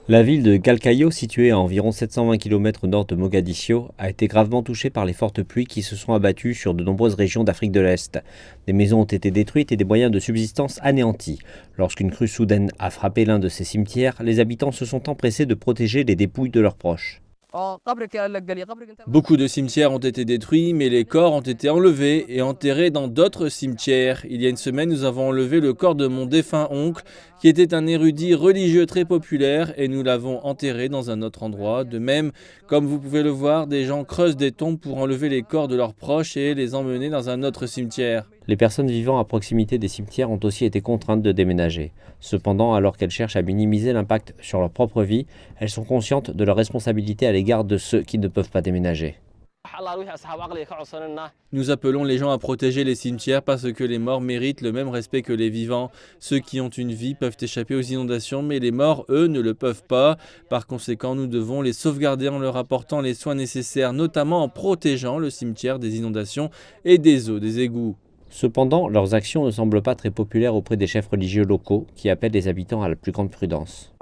La ville de Galkayo, située à environ 720 km au nord de Mogadiscio, a été gravement touchée par les fortes pluies qui se sont abattues sur de nombreuses régions d'Afrique de l'Est. Des maisons ont été détruites et des moyens de subsistance anéantis. Lorsqu'une crue soudaine a frappé l'un de ces cimetières, les habitants se sont empressés de protéger les dépouilles de leurs proches. Beaucoup de cimetières ont été détruits, mais les corps ont été enlevés et enterrés dans d'autres cimetières. Il y a une semaine, nous avons enlevé le corps de mon défunt oncle, qui était un érudit religieux très populaire, et nous l'avons enterré dans un autre endroit. De même, comme vous pouvez le voir, des gens creusent des tombes pour enlever les corps de leurs proches et les emmener dans un autre cimetière. Les personnes vivant à proximité des cimetières ont aussi été contraintes de déménager. Cependant, alors qu'elles cherchent à minimiser l'impact sur leur propre vie, elles sont conscientes de leur responsabilité à l'égard de ceux qui ne peuvent pas déménager. Nous appelons les gens à protéger les cimetières parce que les morts méritent le même respect que les vivants. Ceux qui ont une vie peuvent échapper aux inondations, mais les morts, eux, ne le peuvent pas. Par conséquent, nous devons les sauvegarder en leur apportant les soins nécessaires, notamment en protégeant le cimetière des inondations et des eaux des égouts. Cependant, leurs actions ne semblent pas très populaires auprès des chefs religieux locaux qui appellent les habitants à la plus grande prudence.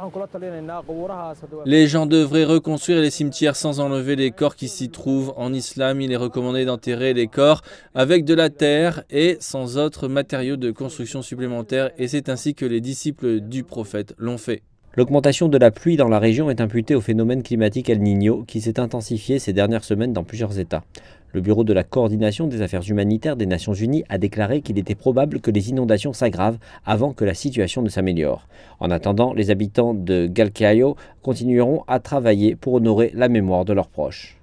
Les gens devraient reconstruire les cimetières sans enlever les corps qui s'y trouvent. En islam, il est recommandé d'enterrer les corps avec de la terre et sans autres matériaux de construction supplémentaires, et c'est ainsi que les disciples du prophète l'ont fait. L'augmentation de la pluie dans la région est imputée au phénomène climatique El Niño qui s'est intensifié ces dernières semaines dans plusieurs États. Le Bureau de la coordination des affaires humanitaires des Nations Unies a déclaré qu'il était probable que les inondations s'aggravent avant que la situation ne s'améliore. En attendant, les habitants de Galkayo continueront à travailler pour honorer la mémoire de leurs proches.